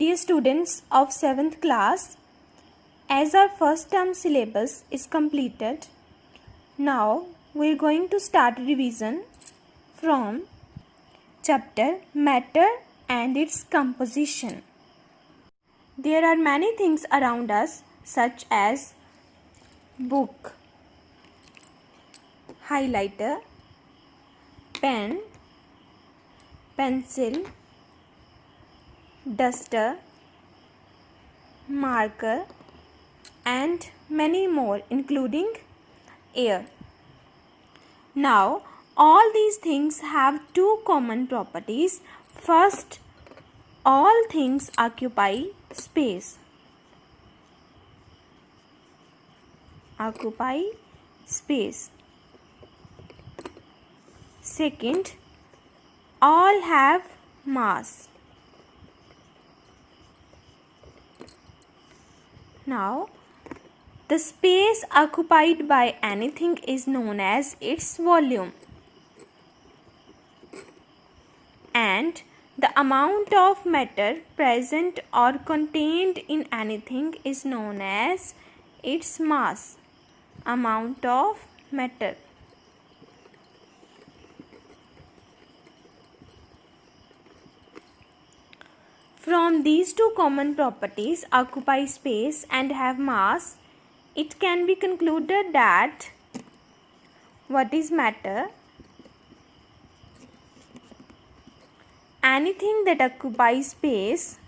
Dear students of 7th class, as our first term syllabus is completed, now we are going to start revision from chapter Matter and its Composition. There are many things around us such as book, highlighter, pen, pencil, duster, marker and many more including air. Now all these things have two common properties. First, all things occupy space. Second, all have mass. Now, the space occupied by anything is known as its volume, and the amount of matter present or contained in anything is known as its mass. Amount of matter. From these two common properties, occupy space and have mass, it can be concluded that what is matter? Anything that occupies space,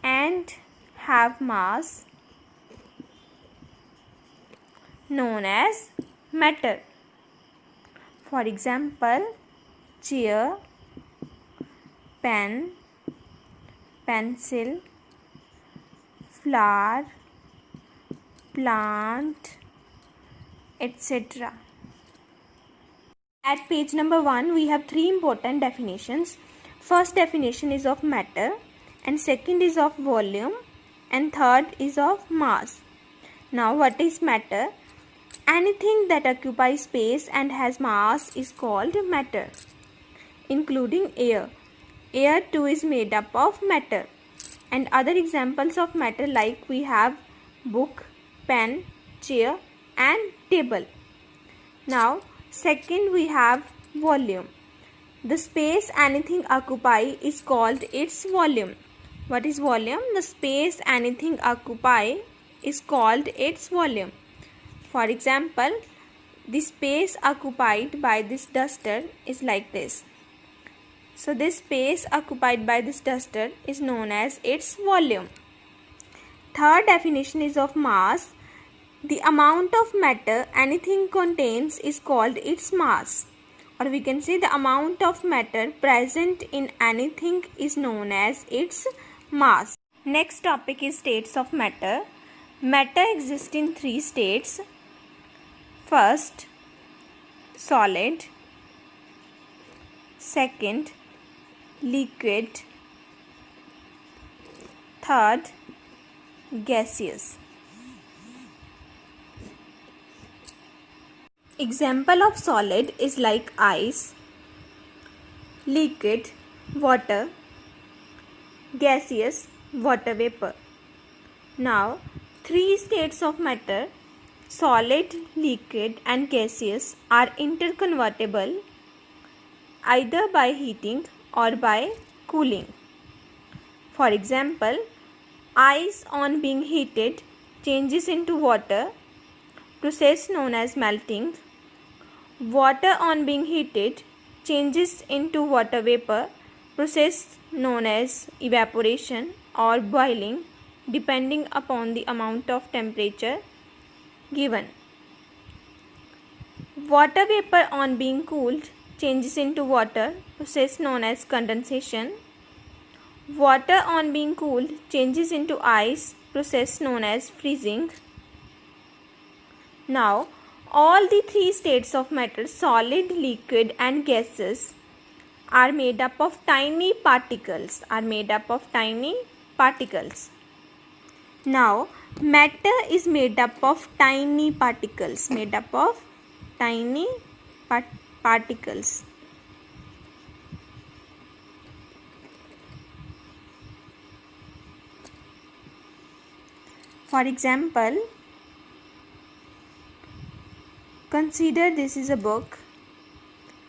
and have mass known as matter. For example, chair, pen, pencil, flower, plant, etc. At page number 1, we have three important definitions. First definition is of matter, and second is of volume, and third is of mass. Now, what is matter? Anything that occupies space and has mass is called matter, including air. Air too is made up of matter. And other examples of matter like we have book, pen, chair and table. Now, second we have volume. The space anything occupy is called its volume. What is volume? The space anything occupy is called its volume. For example, the space occupied by this duster is like this. So this space occupied by this duster is known as its volume. Third definition is of mass. The amount of matter anything contains is called its mass. Or we can say the amount of matter present in anything is known as its mass. Next topic is states of matter. Matter exists in three states. First, solid. Second, liquid. Third, gaseous. Example of solid is like ice, liquid, water, gaseous, water vapor. Now, three states of matter, solid, liquid and gaseous, are interconvertible either by heating or by cooling. For example, ice on being heated changes into water, process known as melting. Water on being heated changes into water vapor, process known as evaporation or boiling, depending upon the amount of temperature given. Water vapor on being cooled changes into water, process known as condensation. Water on being cooled changes into ice, process known as freezing. Now, all the three states of matter, solid, liquid and gaseous, are made up of tiny particles. Now, Matter is made up of tiny particles. Made up of tiny particles. For example, consider this is a book,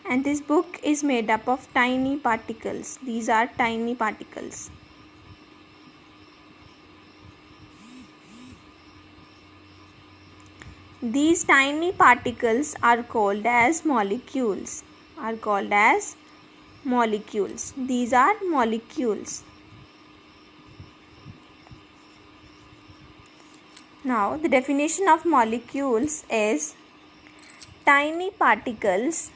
and this book is made up of tiny particles. These are tiny particles. These tiny particles are called as molecules. These are molecules. Now, the definition of molecules is tiny particles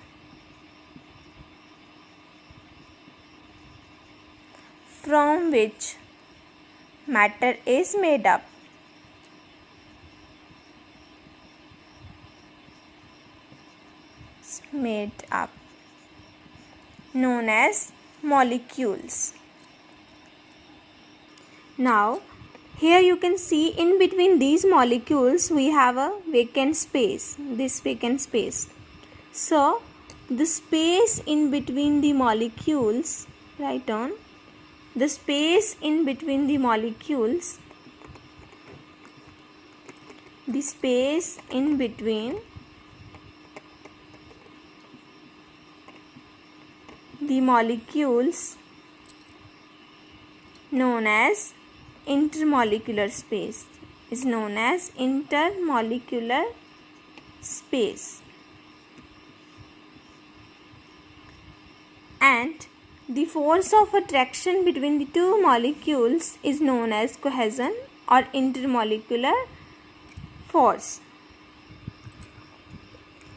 from which matter is made up. Known as molecules. Now, here you can see in between these molecules we have a vacant space, this vacant space. So, the space in between the molecules, write on, the space in between the molecules, the space in between the molecules known as intermolecular space is known as intermolecular space. And the force of attraction between the two molecules is known as cohesion or intermolecular force.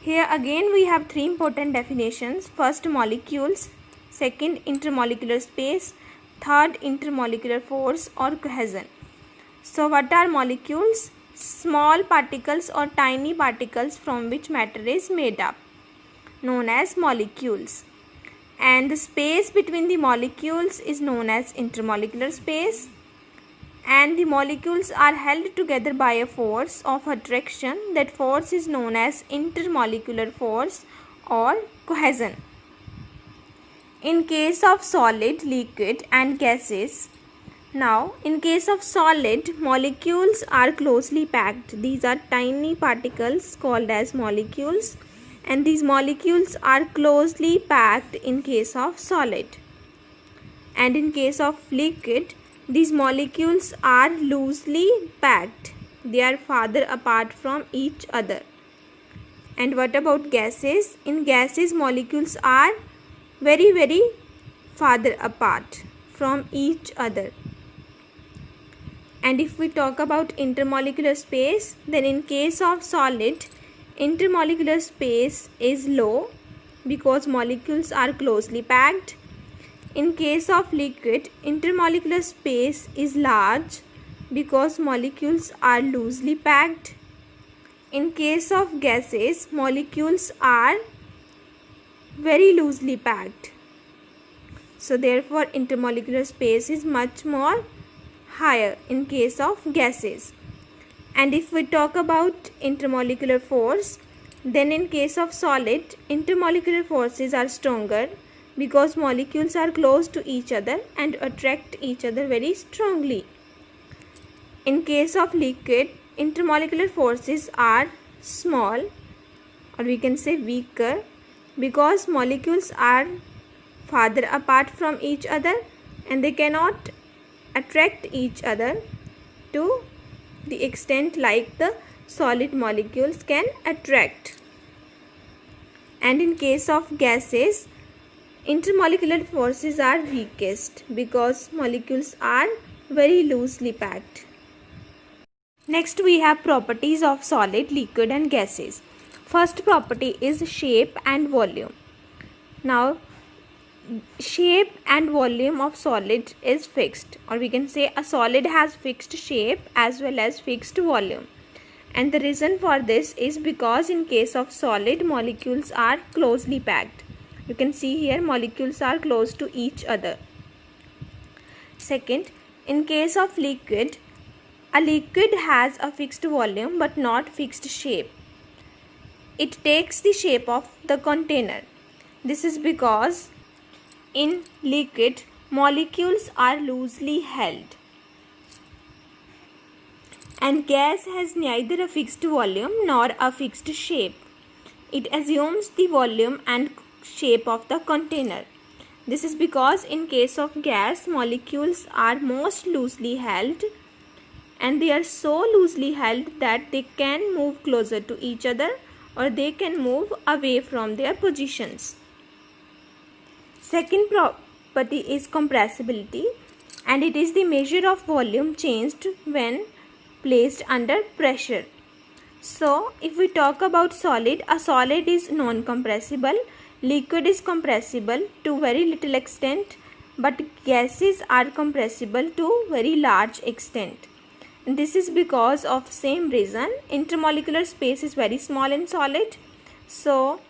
Here again we have three important definitions. First, molecules. Second, intermolecular space. Third, intermolecular force or cohesion. So what are molecules? Small particles or tiny particles from which matter is made up, known as molecules. And the space between the molecules is known as intermolecular space. And the molecules are held together by a force of attraction. That force is known as intermolecular force or cohesion. In case of solid, liquid and gases, now in case of solid, molecules are closely packed. These are tiny particles called as molecules, and these molecules are closely packed in case of solid. And in case of liquid, these molecules are loosely packed. They are farther apart from each other. And what about gases? In gases, molecules are very farther apart from each other. And if we talk about intermolecular space, then in case of solid, intermolecular space is low because molecules are closely packed. In case of liquid, intermolecular space is large because molecules are loosely packed. In case of gases, molecules are very loosely packed. So therefore, intermolecular space is much more higher in case of gases. And if we talk about intermolecular force, then in case of solid, intermolecular forces are stronger because molecules are close to each other and attract each other very strongly. In case of liquid, intermolecular forces are small, or we can say weaker, because molecules are farther apart from each other and they cannot attract each other to the extent like the solid molecules can attract. And in case of gases, intermolecular forces are weakest because molecules are very loosely packed. Next we have properties of solid, liquid and gases. First property is shape and volume. Now, shape and volume of solid is fixed, or we can say a solid has fixed shape as well as fixed volume. And the reason for this is because in case of solid, molecules are closely packed. You can see here molecules are close to each other. Second, in case of liquid, A liquid has a fixed volume but not fixed shape. It takes the shape of the container. This is because in liquid, molecules are loosely held, and gas has neither a fixed volume nor a fixed shape. It assumes the volume and shape of the container. This is because in case of gas, molecules are most loosely held, and they are so loosely held that they can move closer to each other or they can move away from their positions. Second property is compressibility, and it is the measure of volume changed when placed under pressure. So, if we talk about solid, a solid is non-compressible, liquid is compressible to very little extent, but gases are compressible to very large extent. And this is because of same reason. Intermolecular space is very small in solid, so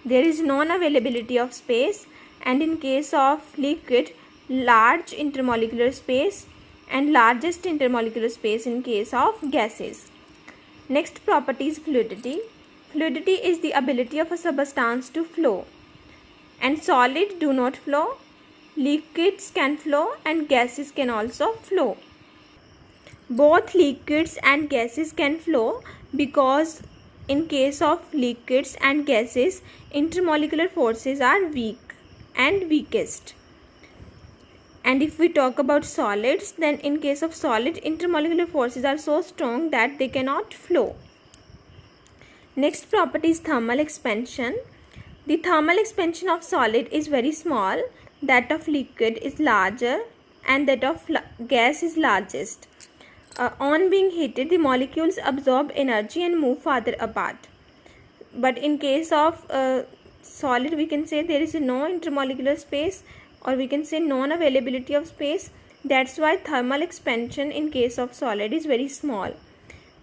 there is non-availability of space, and in case of liquid, large intermolecular space and largest intermolecular space in case of gases. Next property is fluidity. Fluidity is the ability of a substance to flow, and solid do not flow. Liquids can flow and gases can also flow. Both liquids and gases can flow because in case of liquids and gases, intermolecular forces are weak and weakest. And if we talk about solids, then in case of solid, intermolecular forces are so strong that they cannot flow. Next property is thermal expansion. The thermal expansion of solid is very small, that of liquid is larger, and that of gas is largest. On being heated, the molecules absorb energy and move farther apart. But in case of solid, we can say there is no intermolecular space, or we can say non-availability of space. That's why thermal expansion in case of solid is very small.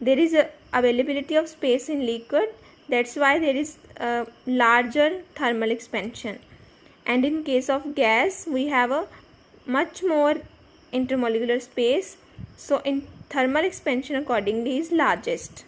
There is a availability of space in liquid. That's why there is a larger thermal expansion. And in case of gas, we have a much more intermolecular space. So in thermal expansion accordingly is largest.